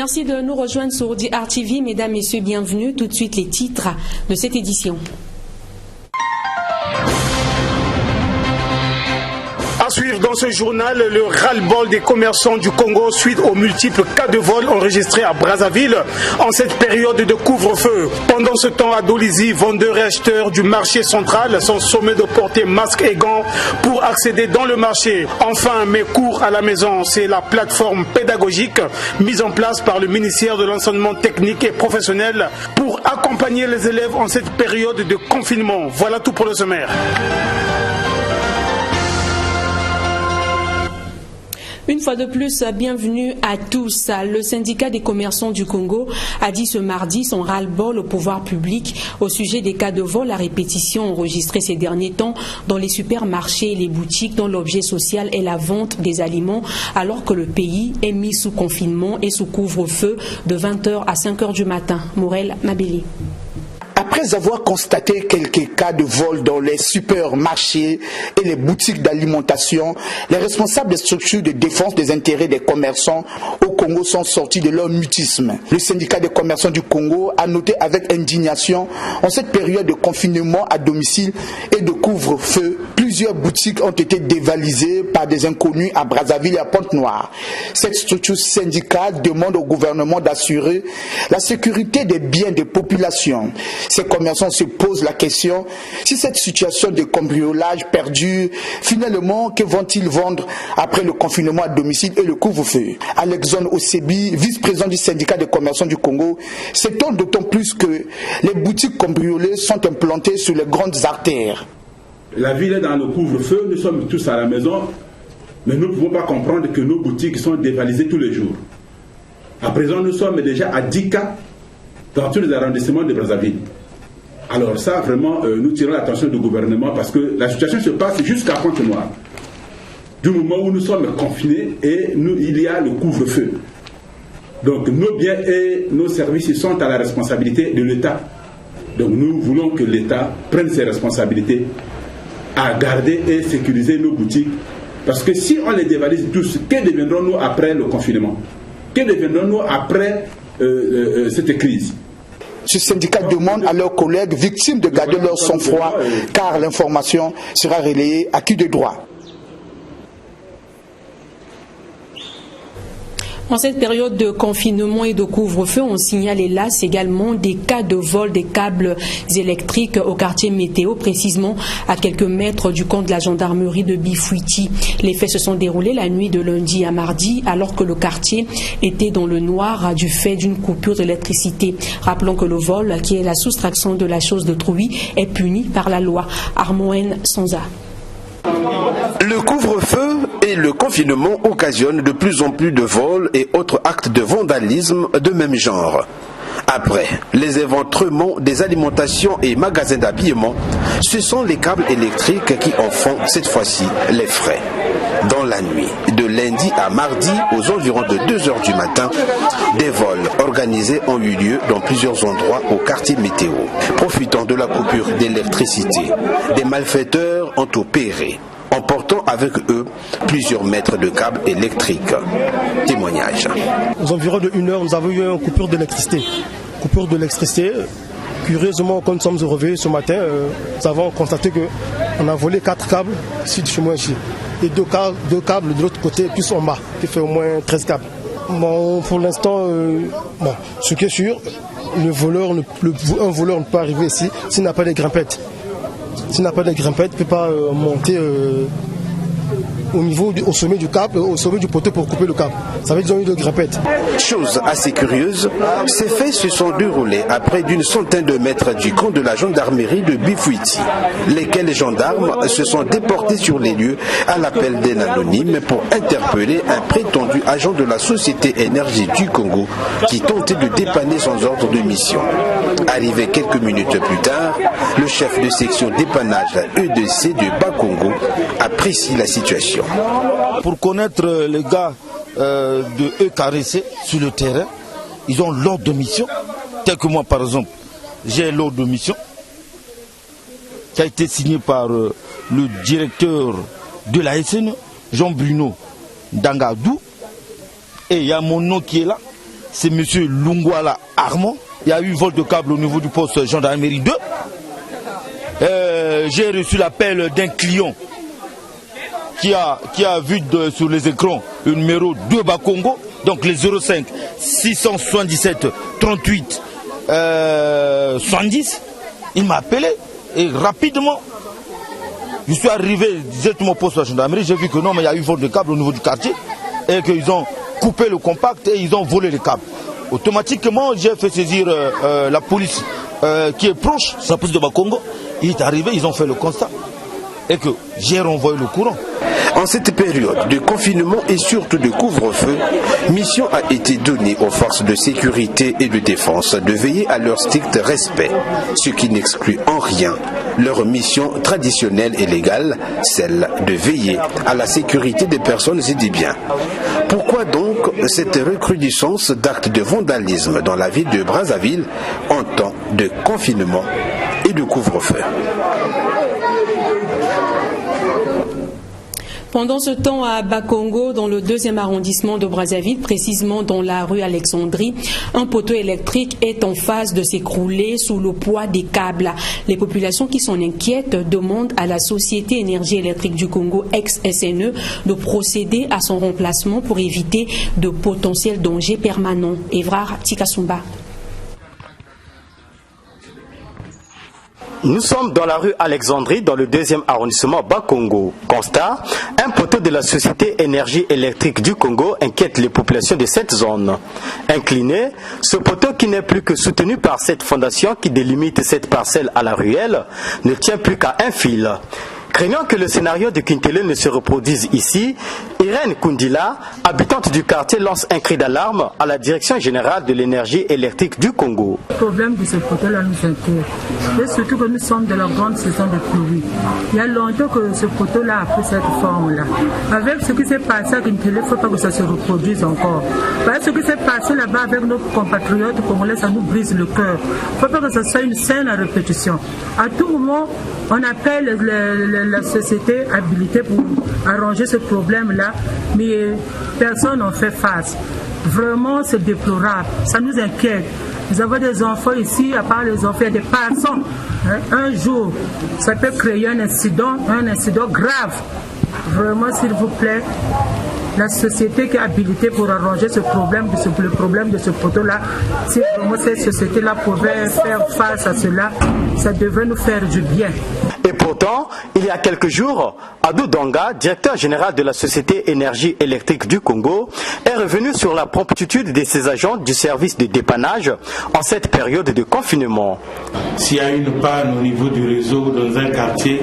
Merci de nous rejoindre sur RTV. Mesdames, Messieurs, bienvenue. Tout de suite, les titres de cette édition. À suivre dans ce journal, le ras-le-bol des commerçants du Congo suite aux multiples cas de vol enregistrés à Brazzaville en cette période de couvre-feu. Pendant ce temps, à Dolisie, vendeurs et acheteurs du marché central sont sommés de porter masques et gants pour accéder dans le marché. Enfin, mes cours à la maison, c'est la plateforme pédagogique mise en place par le ministère de l'enseignement technique et professionnel pour accompagner les élèves en cette période de confinement. Voilà tout pour le sommaire. Une fois de plus, bienvenue à tous. Le syndicat des commerçants du Congo a dit ce mardi son ras-le-bol au pouvoir public au sujet des cas de vol à répétition enregistrés ces derniers temps dans les supermarchés et les boutiques dont l'objet social est la vente des aliments alors que le pays est mis sous confinement et sous couvre-feu de 20h à 5h du matin. Morel Mabeli. Après avoir constaté quelques cas de vol dans les supermarchés et les boutiques d'alimentation, les responsables des structures de défense des intérêts des commerçants au Congo sont sortis de leur mutisme. Le syndicat des commerçants du Congo a noté avec indignation, en cette période de confinement à domicile et de couvre-feu, plusieurs boutiques ont été dévalisées par des inconnus à Brazzaville et à Pointe-Noire. Cette structure syndicale demande au gouvernement d'assurer la sécurité des biens des populations. Ces commerçants se posent la question, si cette situation de cambriolage perdure, finalement, que vont-ils vendre après le confinement à domicile et le couvre-feu? Alexandre Osebi, vice-président du syndicat des commerçants du Congo, s'étonne d'autant plus que les boutiques cambriolées sont implantées sur les grandes artères. La ville est dans le couvre-feu, nous sommes tous à la maison, mais nous ne pouvons pas comprendre que nos boutiques sont dévalisées tous les jours. À présent, nous sommes déjà à 10 cas dans tous les arrondissements de Brazzaville. Alors ça, vraiment, nous tirons l'attention du gouvernement parce que la situation se passe jusqu'à Pointe-Noire. Du moment où nous sommes confinés et il y a le couvre-feu. Donc nos biens et nos services sont à la responsabilité de l'État. Donc nous voulons que l'État prenne ses responsabilités à garder et sécuriser nos boutiques. Parce que si on les dévalise tous, que deviendrons-nous après le confinement? Que deviendrons-nous après cette crise? Ce syndicat demande à leurs collègues victimes de garder leur sang-froid car l'information sera relayée à qui de droit. En cette période de confinement et de couvre-feu, on signale hélas également des cas de vol des câbles électriques au quartier Météo, précisément à quelques mètres du camp de la gendarmerie de Bifouiti. Les faits se sont déroulés la nuit de lundi à mardi, alors que le quartier était dans le noir du fait d'une coupure d'électricité. Rappelons que le vol, qui est la soustraction de la chose d'autrui, est puni par la loi. Armoen Sanza. Le couvre-feu et le confinement occasionnent de plus en plus de vols et autres actes de vandalisme de même genre. Après les éventrements des alimentations et magasins d'habillement, ce sont les câbles électriques qui en font cette fois-ci les frais. Dans la nuit de lundi à mardi, aux environs de 2h du matin, des vols organisés ont eu lieu dans plusieurs endroits au quartier Météo. Profitant de la coupure d'électricité, des malfaiteurs ont opéré, emportant avec eux plusieurs mètres de câbles électriques. Témoignage. Aux environs de 1h, nous avons eu une coupure d'électricité. Curieusement, quand nous sommes réveillés ce matin, nous avons constaté qu'on a volé 4 câbles ici de chez moi ici. Et 2 câbles de l'autre côté, plus en bas, qui fait au moins 13 câbles. Bon, pour l'instant, ce qui est sûr, un voleur ne peut pas arriver ici s'il n'a pas de grimpettes. S'il n'a pas de grimpettes, il ne peut pas monter au sommet du câble, au sommet du poteau pour couper le câble. Ça veut dire qu'ils ont eu de grimpettes. Chose assez curieuse, ces faits se sont déroulés à près d'une centaine de mètres du camp de la gendarmerie de Bifouiti, lesquels gendarmes se sont déportés sur les lieux à l'appel d'un anonyme pour interpeller un prétendu agent de la Société Énergie du Congo qui tentait de dépanner sans ordre de mission. Arrivé quelques minutes plus tard, le chef de section dépannage EDC de Bas-Congo apprécie la situation. Pour connaître les gars de EKRC sur le terrain, ils ont l'ordre de mission. Tel que moi, par exemple, j'ai l'ordre de mission qui a été signé par le directeur de la SNE, Jean-Bruno Dangadou. Et il y a mon nom qui est là. c'est M. Lungwala Armand. Il y a eu vol de câble au niveau du poste gendarmerie 2. J'ai reçu l'appel d'un client qui a vu sur les écrans le numéro 2 Bakongo, donc les 05 677 38 70. Il m'a appelé et rapidement, je suis arrivé directement au poste de la gendarmerie. J'ai vu que non, mais il y a eu vol de câble au niveau du quartier et qu'ils ont coupé le compact et ils ont volé les câbles. Automatiquement, j'ai fait saisir la police qui est proche, sa police de Bakongo. Il est arrivé, ils ont fait le constat et que j'ai renvoyé le courant. En cette période de confinement et surtout de couvre-feu, mission a été donnée aux forces de sécurité et de défense de veiller à leur strict respect, ce qui n'exclut en rien leur mission traditionnelle et légale, celle de veiller à la sécurité des personnes et des biens. Pourquoi donc cette recrudescence d'actes de vandalisme dans la ville de Brazzaville en temps de confinement et de couvre-feu? Pendant ce temps, à Bakongo, dans le 2e arrondissement de Brazzaville, précisément dans la rue Alexandrie, un poteau électrique est en phase de s'écrouler sous le poids des câbles. Les populations qui s'en inquiètent demandent à la Société Énergie Électrique du Congo, ex-SNE, de procéder à son remplacement pour éviter de potentiels dangers permanents. Évrard Tikasumba. Nous sommes dans la rue Alexandrie, dans le 2e arrondissement Bakongo. Constat, un poteau de la Société Énergie Électrique du Congo inquiète les populations de cette zone. Incliné, ce poteau qui n'est plus que soutenu par cette fondation qui délimite cette parcelle à la ruelle, ne tient plus qu'à un fil. Craignant que le scénario de Kintele ne se reproduise ici, Irène Kundila, habitante du quartier, lance un cri d'alarme à la Direction générale de l'énergie électrique du Congo. Le problème de ce poteau-là nous inquiète. Et surtout que nous sommes dans la grande saison de pluie. Il y a longtemps que ce poteau-là a pris cette forme-là. Avec ce qui s'est passé à Kintele, il ne faut pas que ça se reproduise encore. Parce que ce qui s'est passé là-bas avec nos compatriotes congolais, ça nous brise le cœur. Il ne faut pas que ce soit une scène à répétition. À tout moment, on appelle la société habilitée pour arranger ce problème-là, mais personne n'en fait face. Vraiment, c'est déplorable. Ça nous inquiète. Nous avons des enfants ici, à part les enfants, il y a des passants. Un jour, ça peut créer un incident grave. Vraiment, s'il vous plaît, la société qui est habilitée pour arranger le problème de ce poteau-là, si vraiment cette société-là pouvait faire face à cela, ça devrait nous faire du bien. Et pourtant, il y a quelques jours, Adou Donga, directeur général de la Société Énergie Électrique du Congo, est revenu sur la promptitude de ses agents du service de dépannage en cette période de confinement. S'il y a une panne au niveau du réseau dans un quartier,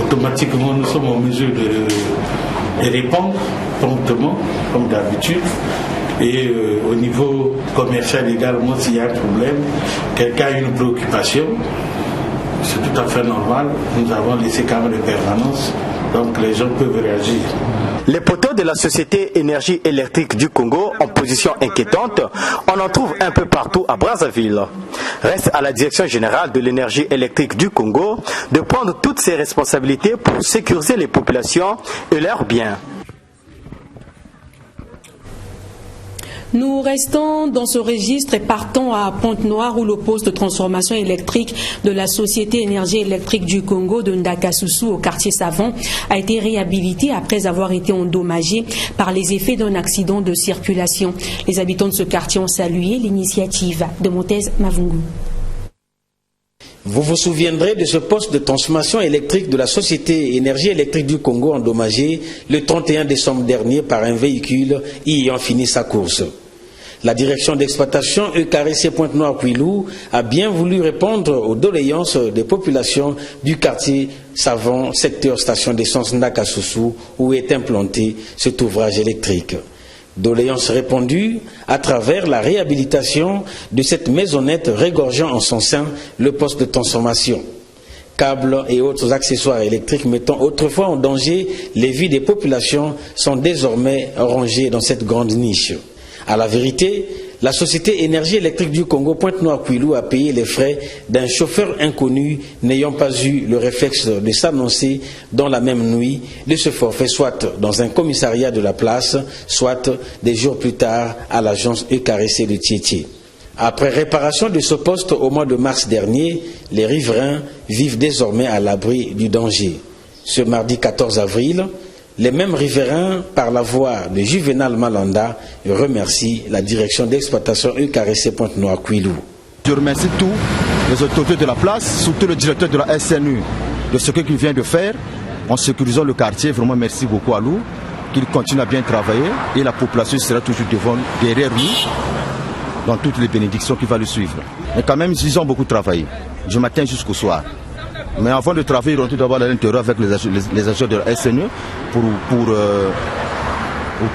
automatiquement nous sommes en mesure de répondre promptement, comme d'habitude. Et au niveau commercial également, s'il y a un problème, quelqu'un a une préoccupation, c'est tout à fait normal. Nous avons laissé quand même les permanences, donc les gens peuvent réagir. Les poteaux de la Société Énergie Électrique du Congo en position inquiétante, on en trouve un peu partout à Brazzaville. Reste à la Direction générale de l'énergie électrique du Congo de prendre toutes ses responsabilités pour sécuriser les populations et leurs biens. Nous restons dans ce registre et partons à Pointe-Noire où le poste de transformation électrique de la Société Énergie Électrique du Congo de Ndakasusu au quartier Savant a été réhabilité après avoir été endommagé par les effets d'un accident de circulation. Les habitants de ce quartier ont salué l'initiative de Montez Mavungu. Vous vous souviendrez de ce poste de transformation électrique de la Société Énergie Électrique du Congo endommagé le 31 décembre dernier par un véhicule y ayant fini sa course. La direction d'exploitation EKRC Pointe-Noire-Quilou a bien voulu répondre aux doléances des populations du quartier Savant, secteur station d'essence Ndakasusu, où est implanté cet ouvrage électrique. Doléances répondues à travers la réhabilitation de cette maisonnette régorgeant en son sein le poste de transformation. Câbles et autres accessoires électriques mettant autrefois en danger les vies des populations sont désormais rangés dans cette grande niche. À la vérité, La société Énergie électrique du Congo Pointe-Noire-Kouilou a payé les frais d'un chauffeur inconnu n'ayant pas eu le réflexe de s'annoncer dans la même nuit de ce forfait, soit dans un commissariat de la place, soit des jours plus tard à l'agence ECARC de Tieté. Après réparation de ce poste au mois de mars dernier, les riverains vivent désormais à l'abri du danger. Ce mardi 14 avril, les mêmes riverains, par la voix de Juvenal Malanda, remercient la direction d'exploitation ECARC Pointe-Noire-Kouilou. Je remercie tous les autorités de la place, surtout le directeur de la SNU, de ce qu'il vient de faire en sécurisant le quartier. Vraiment merci beaucoup à lui, qu'il continue à bien travailler et la population sera toujours derrière lui dans toutes les bénédictions qui vont le suivre. Mais quand même, ils ont beaucoup travaillé, du matin jusqu'au soir. Mais avant de travailler, ils ont tout d'abord à l'intérieur avec les agents de la SNE pour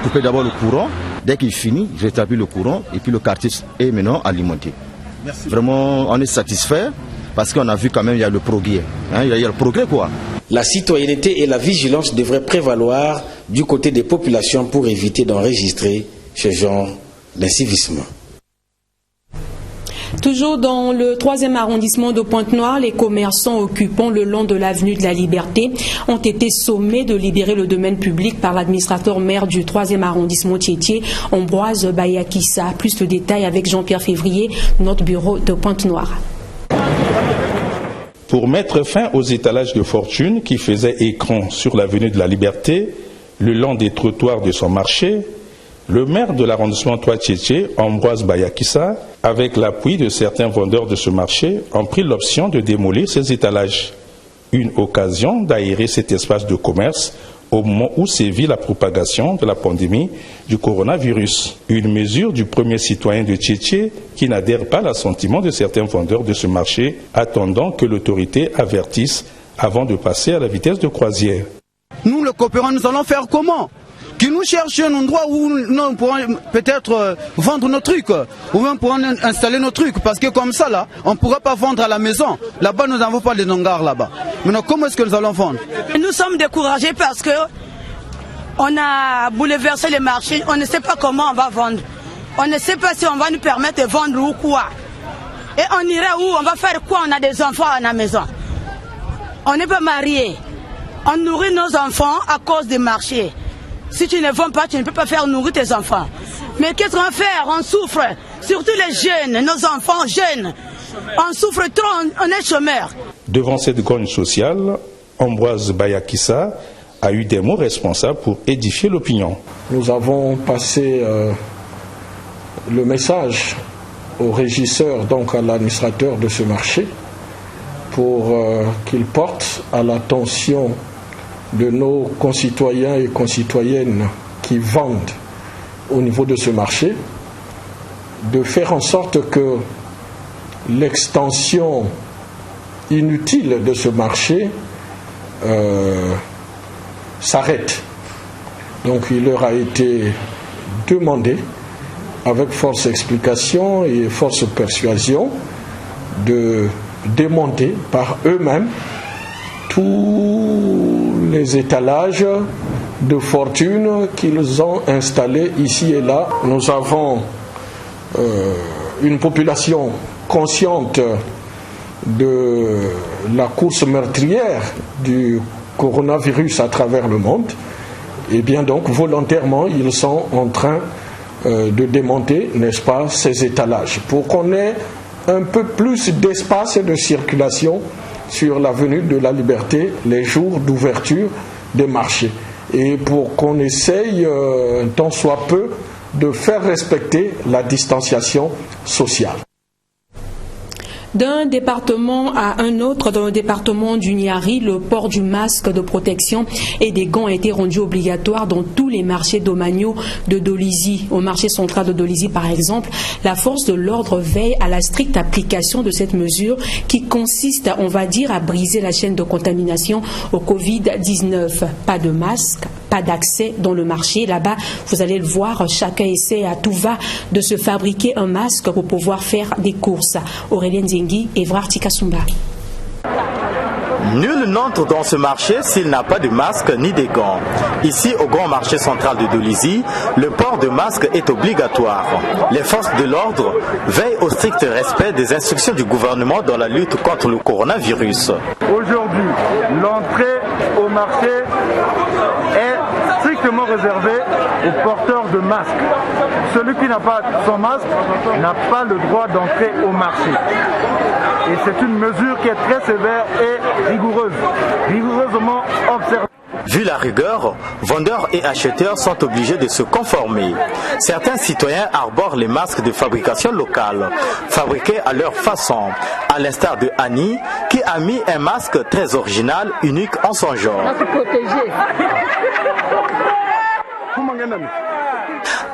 couper d'abord le courant. Dès qu'il finit, je rétablis le courant et puis le quartier est maintenant alimenté. Merci. Vraiment, on est satisfait parce qu'on a vu quand même il y a le progrès. Il y a le progrès quoi. La citoyenneté et la vigilance devraient prévaloir du côté des populations pour éviter d'enregistrer ce genre d'incivisme. Toujours dans le 3e arrondissement de Pointe-Noire, les commerçants occupant le long de l'avenue de la Liberté ont été sommés de libérer le domaine public par l'administrateur maire du 3e arrondissement Tieté, Ambroise Bayakissa. Plus de détails avec Jean-Pierre Février, notre bureau de Pointe-Noire. Pour mettre fin aux étalages de fortune qui faisaient écran sur l'avenue de la Liberté, le long des trottoirs de son marché, le maire de l'arrondissement 3 Tieté, Ambroise Bayakissa, avec l'appui de certains vendeurs de ce marché, ont pris l'option de démolir ces étalages. Une occasion d'aérer cet espace de commerce au moment où sévit la propagation de la pandémie du coronavirus. Une mesure du premier citoyen de Tieté qui n'adhère pas à l'assentiment de certains vendeurs de ce marché, attendant que l'autorité avertisse avant de passer à la vitesse de croisière. Nous, les coopérants, nous allons faire comment ? Qui nous cherche un endroit où nous pourrons peut-être vendre nos trucs, ou même pourrons installer nos trucs, parce que comme ça là, on ne pourra pas vendre à la maison. Là-bas, nous n'avons pas de hangars là-bas. Maintenant, comment est-ce que nous allons vendre? Nous sommes découragés parce que on a bouleversé le marché, on ne sait pas comment on va vendre. On ne sait pas si on va nous permettre de vendre ou quoi. Et on ira où? On va faire quoi? On a des enfants à la maison. On n'est pas mariés. On nourrit nos enfants à cause du marché. Si tu ne vends pas, tu ne peux pas faire nourrir tes enfants. Mais qu'est-ce qu'on va faire? On souffre, surtout les jeunes, nos enfants jeunes. On souffre trop, on est chômeurs. Devant cette grogne sociale, Ambroise Bayakissa a eu des mots responsables pour édifier l'opinion. Nous avons passé le message au régisseur, donc à l'administrateur de ce marché, pour qu'il porte à l'attention de nos concitoyens et concitoyennes qui vendent au niveau de ce marché, de faire en sorte que l'extension inutile de ce marché s'arrête. Donc il leur a été demandé, avec force explication et force persuasion, de démonter par eux-mêmes tous les étalages de fortune qu'ils ont installés ici et là. Nous avons une population consciente de la course meurtrière du coronavirus à travers le monde. Et bien donc, volontairement, ils sont en train de démonter, n'est-ce pas, ces étalages, pour qu'on ait un peu plus d'espace et de circulation sur l'avenue de la Liberté les jours d'ouverture des marchés. Et pour qu'on essaye, tant soit peu, de faire respecter la distanciation sociale. D'un département à un autre, dans le département du Niari, le port du masque de protection et des gants a été rendu obligatoire dans tous les marchés domaniaux de Dolisie. Au marché central de Dolisie, par exemple, la force de l'ordre veille à la stricte application de cette mesure qui consiste, on va dire, à briser la chaîne de contamination au Covid-19. Pas de masque, pas d'accès dans le marché. Là-bas, vous allez le voir, chacun essaie à tout va de se fabriquer un masque pour pouvoir faire des courses. Aurélien Zengi et Vrartika Sumba. Nul n'entre dans ce marché s'il n'a pas de masque ni de gants. Ici, au grand marché central de Dolisie, le port de masque est obligatoire. Les forces de l'ordre veillent au strict respect des instructions du gouvernement dans la lutte contre le coronavirus. Aujourd'hui, l'entrée au marché est strictement réservée aux porteurs de masques. Celui qui n'a pas son masque n'a pas le droit d'entrer au marché. Et c'est une mesure qui est très sévère et rigoureusement observée. Vu la rigueur, vendeurs et acheteurs sont obligés de se conformer. Certains citoyens arborent les masques de fabrication locale, fabriqués à leur façon, à l'instar de Annie, qui a mis un masque très original, unique en son genre.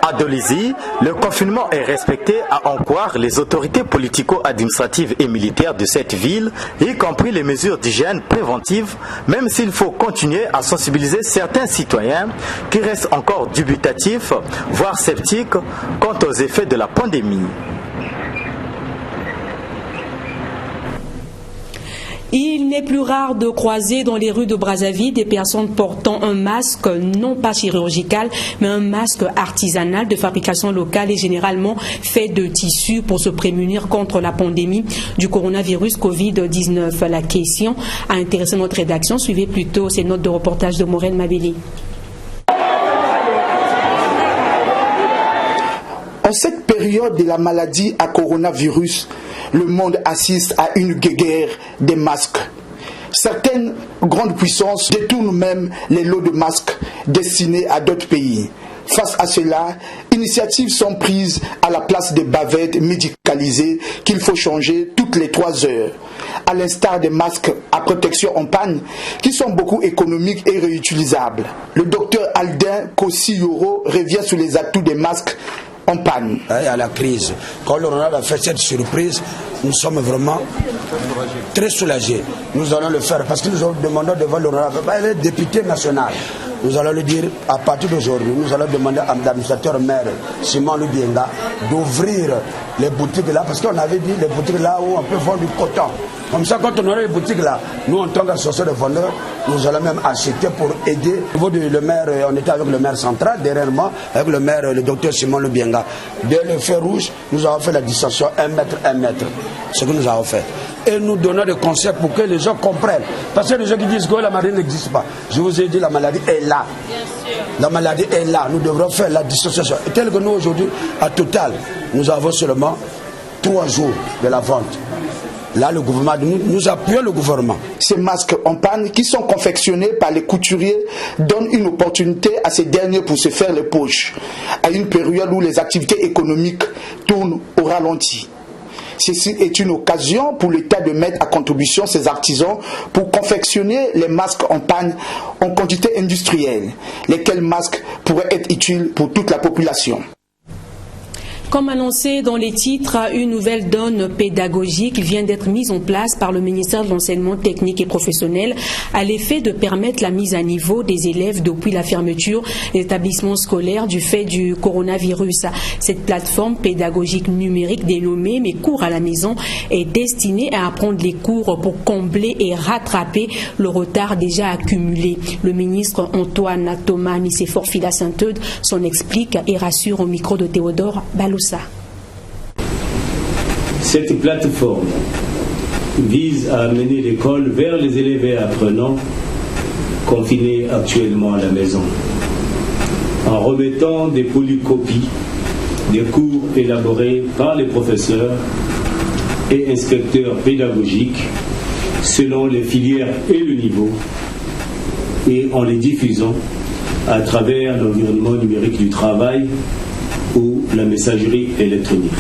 À Dolisie, le confinement est respecté à en croire les autorités politico-administratives et militaires de cette ville, y compris les mesures d'hygiène préventives, même s'il faut continuer à sensibiliser certains citoyens qui restent encore dubitatifs, voire sceptiques quant aux effets de la pandémie. Il n'est plus rare de croiser dans les rues de Brazzaville des personnes portant un masque non pas chirurgical, mais un masque artisanal de fabrication locale et généralement fait de tissu pour se prémunir contre la pandémie du coronavirus Covid-19. La question a intéressé notre rédaction. Suivez plutôt ces notes de reportage de Maureen Mabeli. En cette période de la maladie à coronavirus, le monde assiste à une guerre des masques. Certaines grandes puissances détournent même les lots de masques destinés à d'autres pays. Face à cela, initiatives sont prises à la place des bavettes médicalisées qu'il faut changer toutes les 3 heures. À l'instar des masques à protection en panne, qui sont beaucoup économiques et réutilisables. Le docteur Aldin Kossi-Yoro revient sur les atouts des masques en panne. À la crise. Quand le Ronald a fait cette surprise, nous sommes vraiment très soulagés. Nous allons le faire parce que nous avons demandé devant le Ronald, il est député national. Nous allons lui dire, à partir d'aujourd'hui, nous allons demander à l'administrateur maire Simon Lubienga d'ouvrir les boutiques là, parce qu'on avait dit les boutiques là où on peut vendre du coton. Comme ça, quand on aura les boutiques là, nous en tant qu'association de vendeurs, nous allons même acheter pour aider. Au niveau du maire, on était avec le maire central, derrière moi, avec le maire, le docteur Simon Lubienga. Dès le feu rouge, nous avons fait la distanciation 1 mètre, 1 mètre. Ce que nous avons fait. Et nous donnons des conseils pour que les gens comprennent. Parce que les gens qui disent que la maladie n'existe pas. Je vous ai dit, la maladie est là. La maladie est là. Nous devrons faire la distanciation. Et tel que nous aujourd'hui, à Total, nous avons seulement 3 jours de la vente. Là, le gouvernement, nous appuyons le gouvernement. Ces masques en panne qui sont confectionnés par les couturiers donnent une opportunité à ces derniers pour se faire les poches, à une période où les activités économiques tournent au ralenti. Ceci est une occasion pour l'État de mettre à contribution ses artisans pour confectionner les masques en panne en quantité industrielle, lesquels masques pourraient être utiles pour toute la population. Comme annoncé dans les titres, une nouvelle donne pédagogique vient d'être mise en place par le ministère de l'Enseignement technique et professionnel à l'effet de permettre la mise à niveau des élèves depuis la fermeture des établissements scolaires du fait du coronavirus. Cette plateforme pédagogique numérique dénommée Mes cours à la maison est destinée à apprendre les cours pour combler et rattraper le retard déjà accumulé. Le ministre Antoine Thomas Nicéphore Fila Saint-Eudes s'en explique et rassure au micro de Théodore Baloussa. Cette plateforme vise à amener l'école vers les élèves et apprenants confinés actuellement à la maison, en remettant des polycopies des cours élaborés par les professeurs et inspecteurs pédagogiques selon les filières et le niveau, et en les diffusant à travers l'environnement numérique du travail ou la messagerie électronique.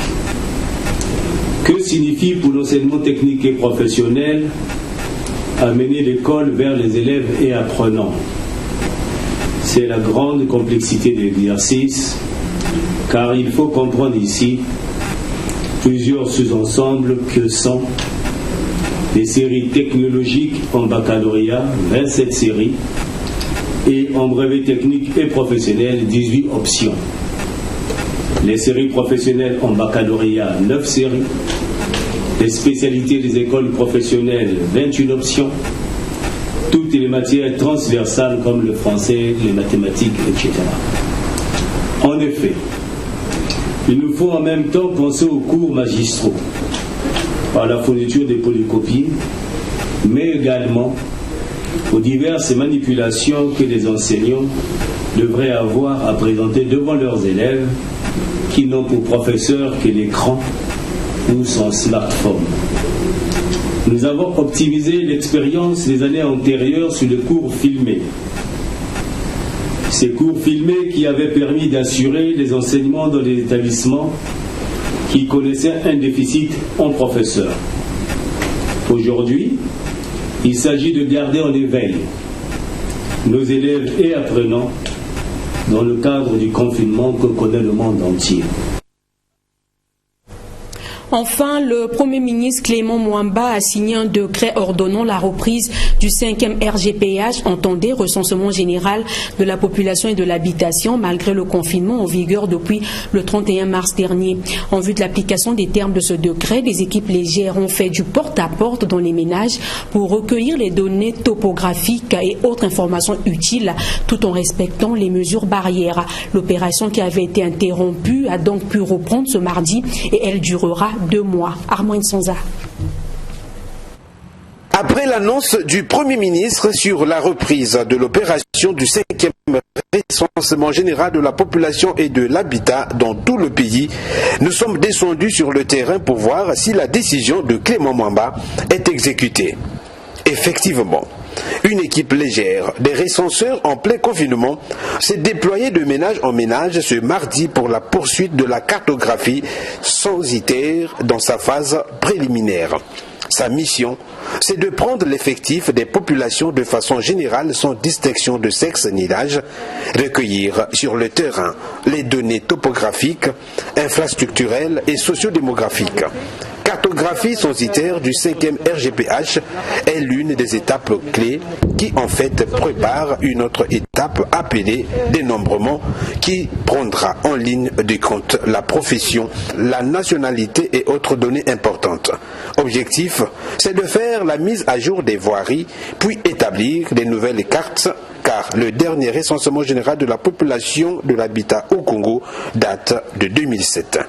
Que signifie pour l'enseignement technique et professionnel amener l'école vers les élèves et apprenants? C'est la grande complexité de l'exercice, car il faut comprendre ici plusieurs sous-ensembles que sont les séries technologiques en baccalauréat, 27 séries, et en brevet technique et professionnel, 18 options. Les séries professionnelles en baccalauréat, 9 séries. Les spécialités des écoles professionnelles, 21 options. toutes les matières transversales comme le français, les mathématiques, etc. En effet, il nous faut en même temps penser aux cours magistraux, par la fourniture des polycopiés, mais également aux diverses manipulations que les enseignants devraient avoir à présenter devant leurs élèves qui n'ont pour professeur que l'écran ou son smartphone. Nous avons optimisé l'expérience des années antérieures sur les cours filmés. Ces cours filmés qui avaient permis d'assurer les enseignements dans les établissements qui connaissaient un déficit en professeurs. Aujourd'hui, il s'agit de garder en éveil nos élèves et apprenants dans le cadre du confinement que connaît le monde entier. Enfin, le Premier ministre Clément Mwamba a signé un décret ordonnant la reprise du 5e RGPH, entendez recensement général de la population et de l'habitation, malgré le confinement en vigueur depuis le 31 mars dernier. En vue de l'application des termes de ce décret, les équipes légères ont fait du porte-à-porte dans les ménages pour recueillir les données topographiques et autres informations utiles, tout en respectant les mesures barrières. L'opération qui avait été interrompue a donc pu reprendre ce mardi et elle durera 2 mois. Armand Sanza. Après l'annonce du Premier ministre sur la reprise de l'opération du 5e recensement général de la population et de l'habitat dans tout le pays, nous sommes descendus sur le terrain pour voir si la décision de Clément Mwamba est exécutée. Effectivement, une équipe légère des recenseurs en plein confinement s'est déployée de ménage en ménage ce mardi pour la poursuite de la cartographie censitaire dans sa phase préliminaire. Sa mission, c'est de prendre l'effectif des populations de façon générale sans distinction de sexe ni d'âge, recueillir sur le terrain les données topographiques, infrastructurelles et sociodémographiques. Cartographie censitaire du 5e RGPH est l'une des étapes clés qui en fait prépare une autre étape appelée dénombrement qui prendra en ligne de compte la profession, la nationalité et autres données importantes. Objectif, c'est de faire la mise à jour des voiries puis établir des nouvelles cartes car le dernier recensement général de la population de l'habitat au Congo date de 2007.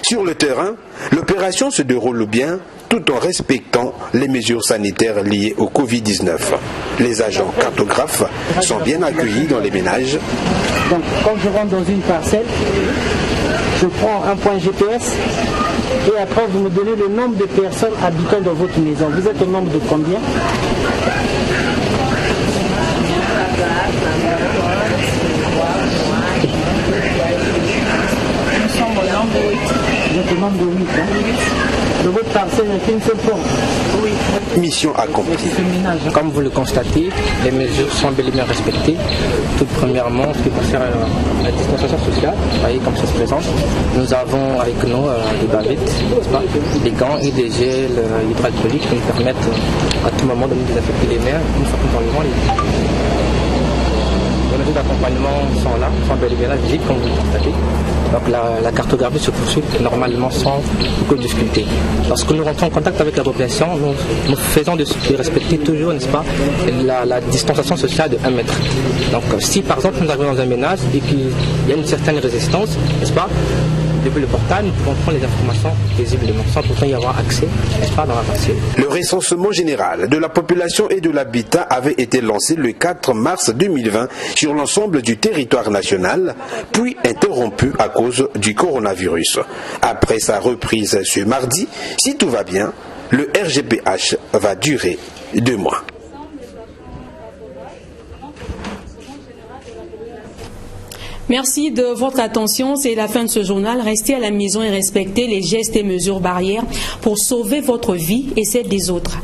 Sur le terrain, l'opération se déroule bien tout en respectant les mesures sanitaires liées au Covid-19. Les agents cartographes sont bien accueillis dans les ménages. Donc quand je rentre dans une parcelle, je prends un point GPS et après vous me donnez le nombre de personnes habitant dans votre maison. Vous êtes au nombre de combien ? Nous sommes au nombre de 8. Vous êtes au nombre de 8. De votre parcelle, il n'y a qu'une seule pompe. Oui. Mission accomplie. Comme vous le constatez, les mesures sont bel et bien respectées. Tout premièrement, ce qui concerne la distanciation sociale, vous voyez comme ça se présente. Nous avons avec nous des bavettes, des gants et des gels hydroalcooliques qui nous permettent à tout moment de nous désinfecter les mains une fois qu'on parle les mesures d'accompagnement sont là, sont bel et bien là, visibles comme vous le constatez. Donc la cartographie se poursuit normalement sans beaucoup discuter. Lorsque nous rentrons en contact avec la population, nous faisons de respecter toujours, n'est-ce pas, la distanciation sociale de 1 mètre. Donc si par exemple nous arrivons dans un ménage et qu'il y a une certaine résistance, n'est-ce pas, depuis le portail, nous pouvons prendre les informations paisiblement, sans pourtant y avoir accès, n'est-ce pas, dans la parcelle. Le recensement général de la population et de l'habitat avait été lancé le 4 mars 2020 sur l'ensemble du territoire national, puis interrompu à cause du coronavirus. Après sa reprise ce mardi, si tout va bien, le RGPH va durer 2 mois. Merci de votre attention. C'est la fin de ce journal. Restez à la maison et respectez les gestes et mesures barrières pour sauver votre vie et celle des autres.